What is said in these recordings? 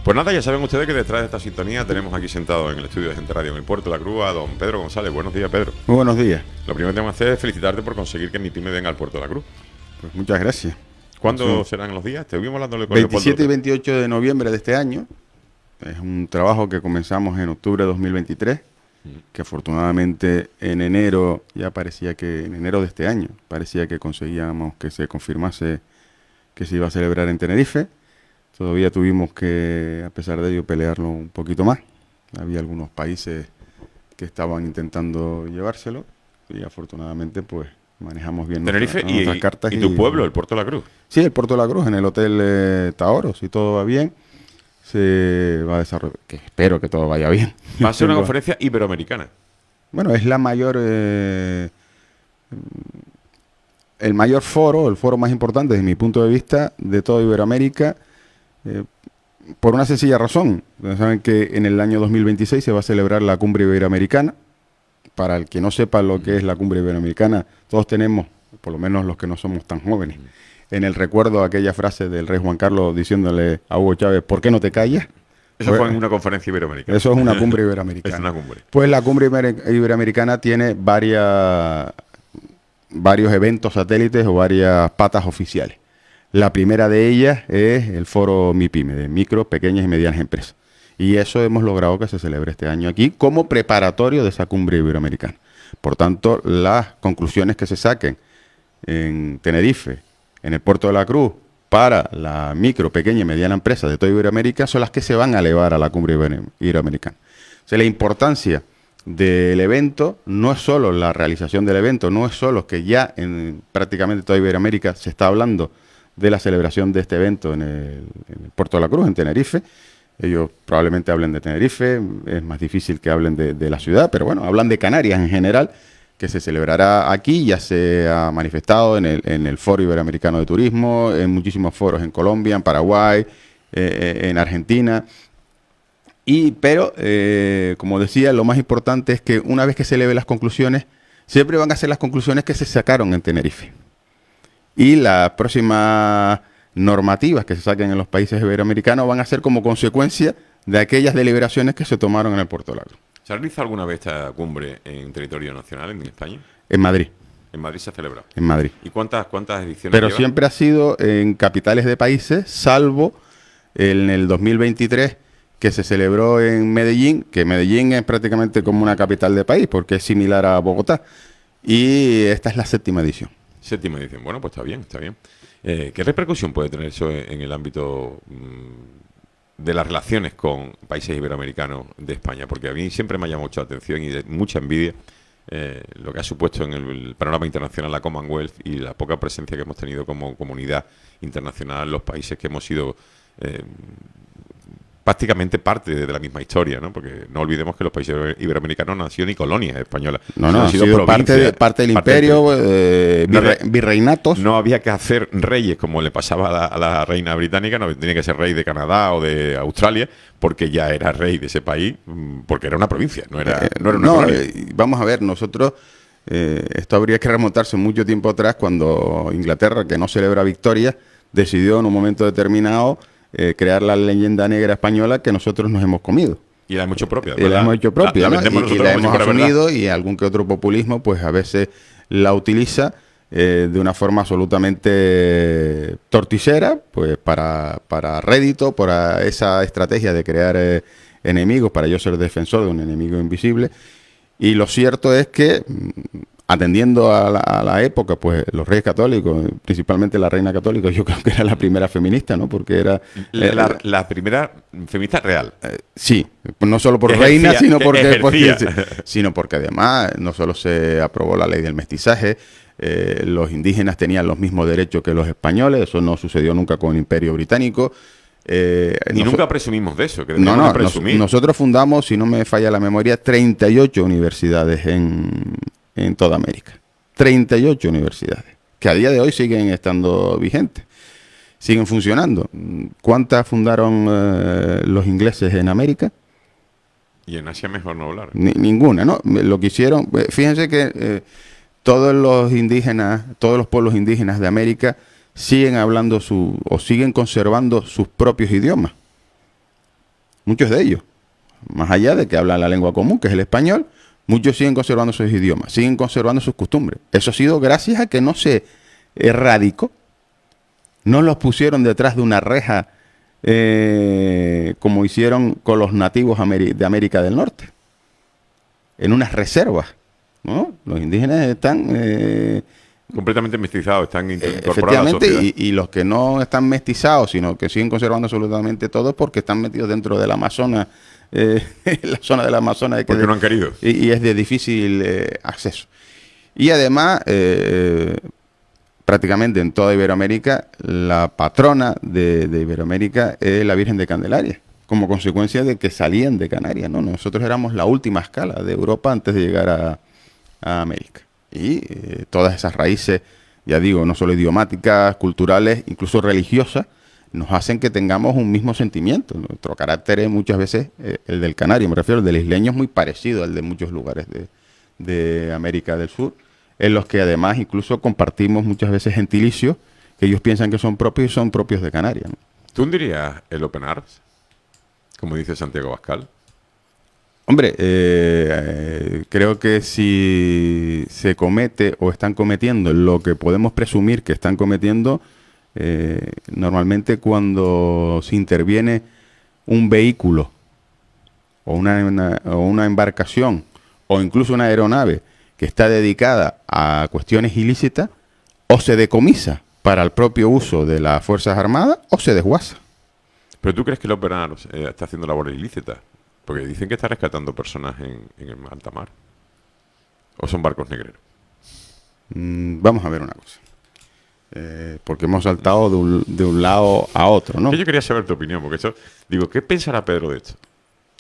Pues nada, ya saben ustedes que detrás de esta sintonía tenemos aquí sentado en el estudio de Gente Radio en el Puerto de la Cruz a don Pedro González. Buenos días, Pedro. Muy buenos días. Lo primero que tengo que hacer es felicitarte por conseguir que mi pyme venga al Puerto de la Cruz. Pues muchas gracias. ¿Cuándo serán los días? Estuvimos hablándole con 27 y 28 de noviembre de este año. Es un trabajo que comenzamos en octubre de 2023, que afortunadamente en enero, ya parecía que en enero de este año, parecía que conseguíamos que se confirmase que se iba a celebrar en Tenerife. Todavía tuvimos que, a pesar de ello, pelearlo un poquito más. Había algunos países que estaban intentando llevárselo y afortunadamente pues manejamos bien Tenerife nuestras cartas. Y tu pueblo, el Puerto de la Cruz. Sí, el Puerto de la Cruz, en el Hotel Taoro, si todo va bien, se va a desarrollar, que espero que todo vaya bien. Va a ser una conferencia iberoamericana. Bueno, es la mayor, el mayor foro, el foro más importante desde mi punto de vista de toda Iberoamérica, por una sencilla razón. Saben que en el año 2026 se va a celebrar la Cumbre Iberoamericana. Para el que no sepa lo que es la Cumbre Iberoamericana, todos tenemos, por lo menos los que no somos tan jóvenes, en el recuerdo aquella frase del rey Juan Carlos diciéndole a Hugo Chávez, ¿por qué no te callas? Eso fue en una conferencia iberoamericana. Eso es una cumbre iberoamericana. Es una cumbre. Pues la cumbre iberoamericana tiene varios eventos satélites o varias patas oficiales. La primera de ellas es el foro MIPYME, de micro, pequeñas y medianas empresas. Y eso hemos logrado que se celebre este año aquí como preparatorio de esa cumbre iberoamericana. Por tanto, las conclusiones que se saquen en Tenerife, en el Puerto de la Cruz, para la micro, pequeña y mediana empresa de toda Iberoamérica son las que se van a elevar a la cumbre iberoamericana. O sea, la importancia del evento no es solo la realización del evento, no es solo que ya en prácticamente toda Iberoamérica se está hablando de la celebración de este evento en el Puerto de la Cruz, en Tenerife. Ellos probablemente hablen de Tenerife, es más difícil que hablen de la ciudad, pero bueno, hablan de Canarias en general, que se celebrará aquí, ya se ha manifestado en el Foro Iberoamericano de Turismo, en muchísimos foros en Colombia, en Paraguay, en Argentina. Pero, como decía, lo más importante es que una vez que se eleven las conclusiones, siempre van a ser las conclusiones que se sacaron en Tenerife. Y las próximas normativas que se saquen en los países iberoamericanos van a ser como consecuencia de aquellas deliberaciones que se tomaron en el Puerto de la Cruz. ¿Se ha realizado alguna vez esta cumbre en territorio nacional, en España? En Madrid. En Madrid se ha celebrado. En Madrid. ¿Y cuántas ediciones Pero lleva? siempre ha sido en capitales de países, salvo en el 2023 que se celebró en Medellín, que Medellín es prácticamente como una capital de país, porque es similar a Bogotá. Y esta es la 7ª edición. 7ª edición. Bueno, pues está bien, está bien. ¿Qué repercusión puede tener eso en el ámbito de las relaciones con países iberoamericanos de España? Porque a mí siempre me ha llamado mucha atención y de mucha envidia lo que ha supuesto en el panorama internacional la Commonwealth y la poca presencia que hemos tenido como comunidad internacional, los países que hemos sido prácticamente parte de la misma historia, ¿no? Porque no olvidemos que los países iberoamericanos no han sido ni colonias españolas. No, han sido parte del imperio, virreinatos. No había que hacer reyes como le pasaba a la reina británica, no tenía que ser rey de Canadá o de Australia, porque ya era rey de ese país, porque era una provincia, no era una colonia. Vamos a ver, nosotros, esto habría que remontarse mucho tiempo atrás, cuando Inglaterra, que no celebra victorias, decidió en un momento determinado crear la leyenda negra española que nosotros nos hemos comido. Y la hemos hecho propia. Y la hemos hecho propia, ¿no? Y la hemos asumido, verdad. Y algún que otro populismo pues a veces la utiliza de una forma absolutamente torticera, pues para rédito, por esa estrategia de crear enemigos, para yo ser defensor de un enemigo invisible. Y lo cierto es que, atendiendo a la época, pues los reyes católicos, principalmente la reina católica, yo creo que era la primera feminista, ¿no? Porque era la primera feminista real. Sí, no solo por reina, sino porque además no solo se aprobó la ley del mestizaje, los indígenas tenían los mismos derechos que los españoles, eso no sucedió nunca con el Imperio Británico. Y nunca presumimos de eso. Nosotros fundamos, si no me falla la memoria, 38 universidades en toda América. 38 universidades, que a día de hoy siguen estando vigentes, siguen funcionando. ¿Cuántas fundaron los ingleses en América? Y en Asia mejor no hablar. Ninguna, ¿no? Lo que hicieron, fíjense que todos los pueblos indígenas de América siguen hablando o siguen conservando sus propios idiomas. muchos de ellos, más allá de que hablan la lengua común, que es el español, muchos siguen conservando sus idiomas, siguen conservando sus costumbres. Eso ha sido gracias a que no se erradicó, no los pusieron detrás de una reja como hicieron con los nativos de América del Norte, en unas reservas, ¿no? Los indígenas están completamente mestizados, están incorporados efectivamente, a la sociedad. y los que no están mestizados, sino que siguen conservando absolutamente todo porque están metidos dentro del Amazonas, la zona del Amazonas. Porque no han querido. Y es de difícil acceso. Y además, prácticamente en toda Iberoamérica, la patrona de Iberoamérica es la Virgen de Candelaria, como consecuencia de que salían de Canarias, ¿no? Nosotros éramos la última escala de Europa antes de llegar a América. Y todas esas raíces, ya digo, no solo idiomáticas, culturales, incluso religiosas, nos hacen que tengamos un mismo sentimiento. Nuestro carácter es muchas veces el del canario, me refiero, el del isleño es muy parecido al de muchos lugares de América del Sur, en los que además incluso compartimos muchas veces gentilicios que ellos piensan que son propios y son propios de Canarias, ¿no? ¿Tú dirías el Open Arms? Como dice Santiago Bascal. Hombre, creo que si se comete o están cometiendo lo que podemos presumir que están cometiendo, normalmente cuando se interviene un vehículo o una embarcación o incluso una aeronave que está dedicada a cuestiones ilícitas, o se decomisa para el propio uso de las Fuerzas Armadas o se desguaza. ¿Pero tú crees que el Open Arms está haciendo labores ilícitas? Porque dicen que está rescatando personas en el alta mar. ¿O son barcos negreros? Vamos a ver una cosa. Porque hemos saltado de un lado a otro, ¿no? Yo quería saber tu opinión, porque eso... Digo, ¿qué pensará Pedro de esto?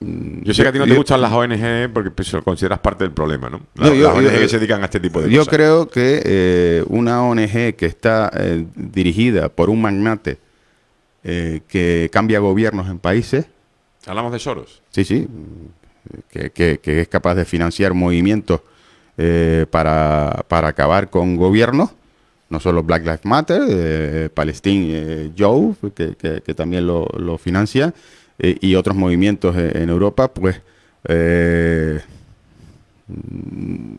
Yo sé que a ti no te gustan las ONG porque pues, lo consideras parte del problema, ¿no? Las ONG que se dedican a este tipo de cosas. Yo creo que una ONG que está dirigida por un magnate que cambia gobiernos en países... ¿Hablamos de Soros? Sí. Que es capaz de financiar movimientos para acabar con gobiernos, no solo Black Lives Matter, Palestine Joe, que también lo financia, y otros movimientos en Europa, pues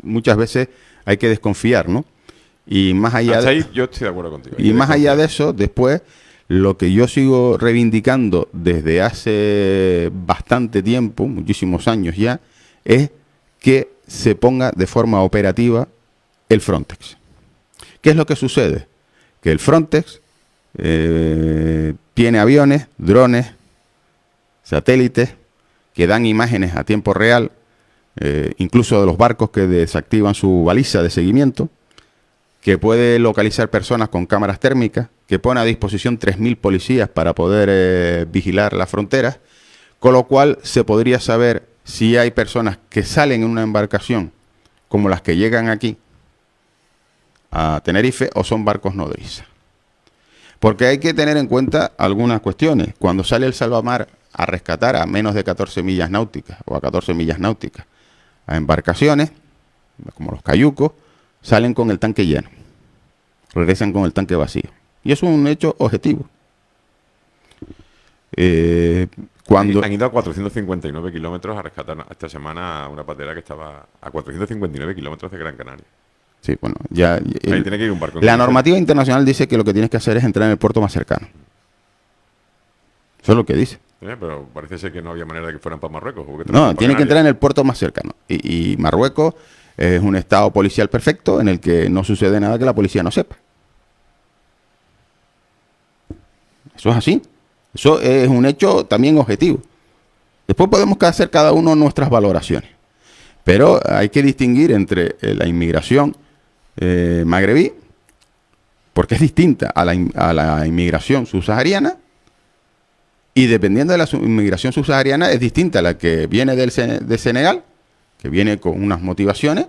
muchas veces hay que desconfiar, ¿no? Y más allá ahí yo estoy de acuerdo contigo. Y más allá de eso, después, lo que yo sigo reivindicando desde hace bastante tiempo, muchísimos años ya, es que se ponga de forma operativa el Frontex. ¿Qué es lo que sucede? Que el Frontex tiene aviones, drones, satélites que dan imágenes a tiempo real, incluso de los barcos que desactivan su baliza de seguimiento, que puede localizar personas con cámaras térmicas, que pone a disposición 3.000 policías para poder vigilar las fronteras, con lo cual se podría saber si hay personas que salen en una embarcación como las que llegan aquí a Tenerife o son barcos nodriza. Porque hay que tener en cuenta algunas cuestiones. Cuando sale el Salvamar a rescatar a menos de 14 millas náuticas o a 14 millas náuticas a embarcaciones, como los cayucos, salen con el tanque lleno, regresan con el tanque vacío. Y eso es un hecho objetivo. Cuando han ido a 459 kilómetros a rescatar esta semana a una patera que estaba a 459 kilómetros de Gran Canaria. Sí, bueno, ya ahí tiene que ir un barco. La normativa internacional dice que lo que tienes que hacer es entrar en el puerto más cercano. Eso es lo que dice. Pero parece ser que no había manera de que fueran para Marruecos. No, tiene que entrar en el puerto más cercano. Y Marruecos es un estado policial perfecto en el que no sucede nada que la policía no sepa. Eso es así. Eso es un hecho también objetivo. Después podemos hacer cada uno nuestras valoraciones. Pero hay que distinguir entre la inmigración magrebí, porque es distinta a la inmigración subsahariana, y dependiendo de la inmigración subsahariana es distinta a la que viene de Senegal, que viene con unas motivaciones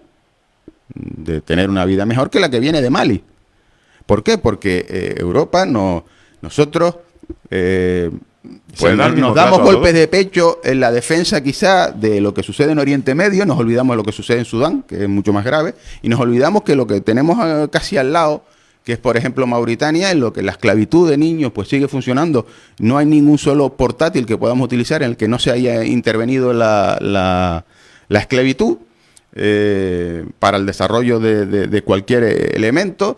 de tener una vida mejor, que la que viene de Mali. ¿Por qué? Porque Europa nosotros nos damos golpes de pecho en la defensa quizá de lo que sucede en Oriente Medio, nos olvidamos de lo que sucede en Sudán, que es mucho más grave, y nos olvidamos que lo que tenemos casi al lado, que es, por ejemplo, Mauritania, en lo que la esclavitud de niños pues sigue funcionando. No hay ningún solo portátil que podamos utilizar en el que no se haya intervenido la esclavitud para el desarrollo de cualquier elemento.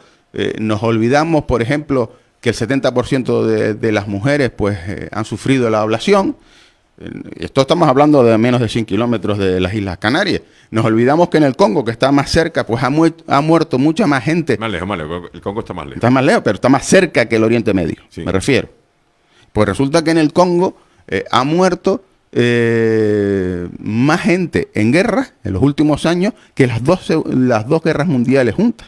Nos olvidamos, por ejemplo, que el 70% de las mujeres pues han sufrido la ablación. Esto estamos hablando de menos de 100 kilómetros de las Islas Canarias. Nos olvidamos que en el Congo, que está más cerca, pues ha muerto mucha más gente. Más lejos, el Congo está más lejos. Está más lejos, pero está más cerca que el Oriente Medio, sí. Me refiero. Pues resulta que en el Congo ha muerto más gente en guerra en los últimos años que las dos guerras mundiales juntas.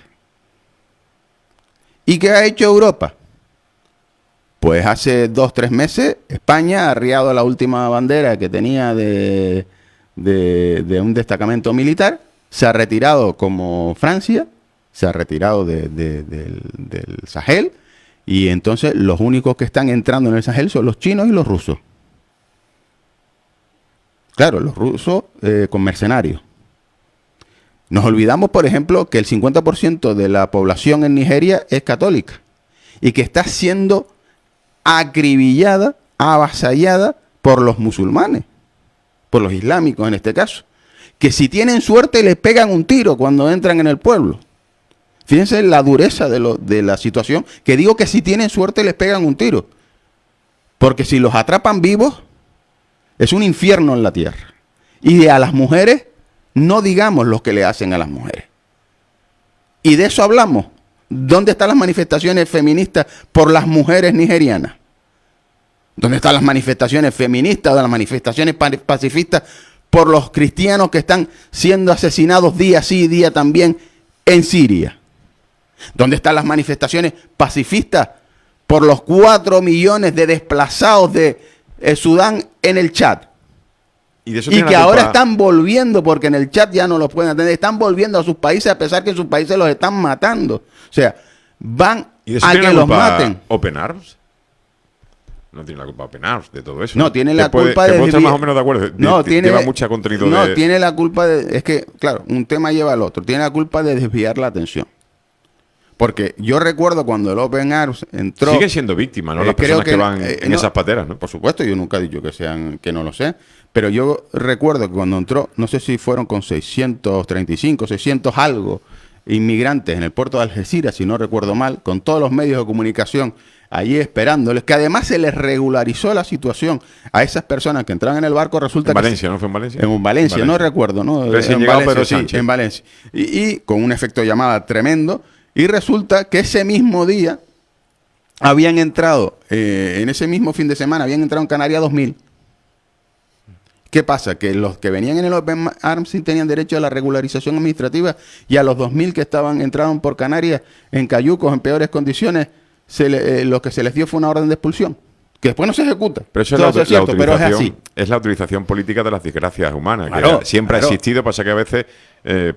¿Y qué ha hecho Europa? Pues hace 2-3 meses España ha arriado la última bandera que tenía de un destacamento militar, se ha retirado como Francia, se ha retirado del Sahel, y entonces los únicos que están entrando en el Sahel son los chinos y los rusos. Claro, los rusos con mercenarios. Nos olvidamos, por ejemplo, que el 50% de la población en Nigeria es católica y que está siendo acribillada, avasallada por los musulmanes, por los islámicos en este caso, que si tienen suerte les pegan un tiro cuando entran en el pueblo. Fíjense la dureza de la situación, que digo que si tienen suerte les pegan un tiro, porque si los atrapan vivos es un infierno en la tierra. Y a las mujeres, no digamos lo que le hacen a las mujeres. Y de eso hablamos. ¿Dónde están las manifestaciones feministas por las mujeres nigerianas? ¿Dónde están las manifestaciones feministas o las manifestaciones pacifistas por los cristianos que están siendo asesinados día sí y día también en Siria? ¿Dónde están las manifestaciones pacifistas por los 4 millones de desplazados de Sudán en el Chad? Y que ahora están volviendo, porque en el Chad ya no los pueden atender, están volviendo a sus países a pesar que en sus países los están matando. O sea, van a que los maten. ¿Open Arms? No tiene la culpa Open Arms de todo eso. No, tiene la culpa de... estar más o menos de acuerdo. Lleva mucha contenido no, tiene la culpa de... Es que, claro, un tema lleva al otro. Tiene la culpa de desviar la atención. Porque yo recuerdo cuando el Open Arms entró... Siguen siendo víctimas, ¿no? Las personas que van en esas pateras, ¿no? Por supuesto, yo nunca he dicho que no lo sé. Pero yo recuerdo que cuando entró, no sé si fueron con 635, 600 algo inmigrantes en el puerto de Algeciras, si no recuerdo mal, con todos los medios de comunicación allí esperándoles, que además se les regularizó la situación a esas personas que entraban en el barco. Resulta en Valencia, ¿no fue en Valencia? En Valencia, no recuerdo, ¿no? Recién llegado Pedro Sánchez. Sí, en Valencia. Y con un efecto llamada tremendo. Y resulta que ese mismo día habían entrado, en ese mismo fin de semana, habían entrado en Canarias 2.000. ¿Qué pasa? Que los que venían en el Open Arms sí tenían derecho a la regularización administrativa, y a los 2.000 que entraron por Canarias en cayucos, en peores condiciones, lo que se les dio fue una orden de expulsión, que después no se ejecuta. Pero eso pero es así. Es la utilización política de las desgracias humanas, claro, que siempre ha existido, pasa que a veces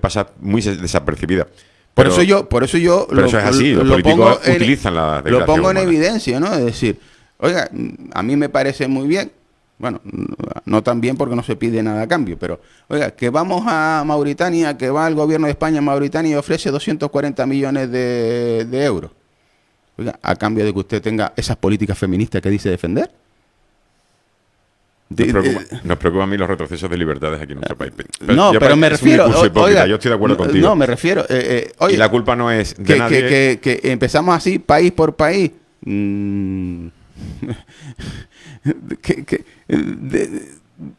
pasa muy desapercibida. Por eso yo pero eso es así, los políticos utilizan la desgracia lo pongo en humana. evidencia, ¿no? Es decir, oiga, a mí me parece muy bien, bueno, no tan bien porque no se pide nada a cambio, pero oiga, que vamos a Mauritania, que va el gobierno de España a Mauritania y ofrece 240 millones de euros. Oiga, a cambio de que usted tenga esas políticas feministas que dice defender. Nos preocupa a mí los retrocesos de libertades aquí en nuestro país. Pero me refiero... Oiga, yo estoy de acuerdo contigo. No, me refiero... y la culpa no es de nadie. Que empezamos así, país por país.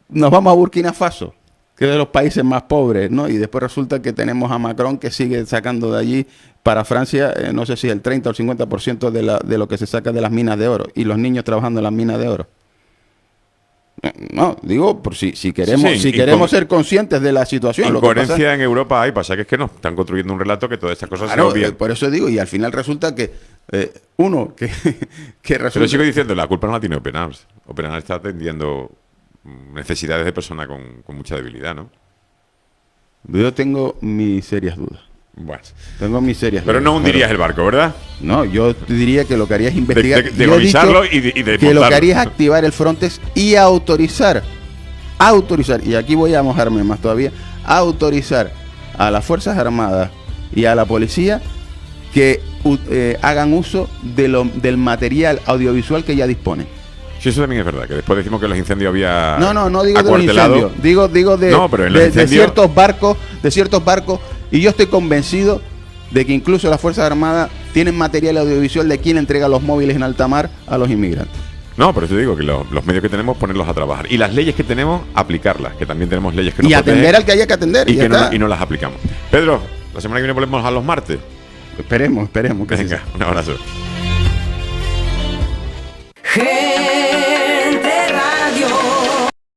Nos vamos a Burkina Faso, que es de los países más pobres, ¿no? Y después resulta que tenemos a Macron, que sigue sacando de allí para Francia, no sé si el 30 o el 50% de lo que se saca de las minas de oro, y los niños trabajando en las minas de oro. No, digo, por si queremos ser conscientes de la situación. Incoherencia en Europa hay, pasa que es que no, están construyendo un relato que todas estas cosas se obvian. Por eso digo, y al final resulta que que resulta... Pero sigo diciendo, la culpa no la tiene Open Arms. Open Arms está atendiendo necesidades de personas con mucha debilidad, ¿no? Yo tengo mis serias dudas. Bueno. Tengo mis serias dudas. Pero no hundirías el barco, ¿verdad? No, yo diría que lo que haría es investigar. Decomisarlo y desmontarlo. Que lo que haría es activar el Frontex y autorizar, y aquí voy a mojarme más todavía, autorizar a las Fuerzas Armadas y a la policía que hagan uso del material audiovisual que ya disponen. Sí, eso también es verdad, que después decimos que los incendios había No digo de los incendios, digo de ciertos barcos, y yo estoy convencido de que incluso las Fuerzas Armadas tienen material audiovisual de quién entrega los móviles en alta mar a los inmigrantes. No, por eso digo que los medios que tenemos, ponerlos a trabajar. Y las leyes que tenemos, aplicarlas, que también tenemos leyes que nos protegen. Y atender al que haya que atender. Y no las aplicamos. Pedro, la semana que viene volvemos a los martes. Esperemos. Venga, un abrazo.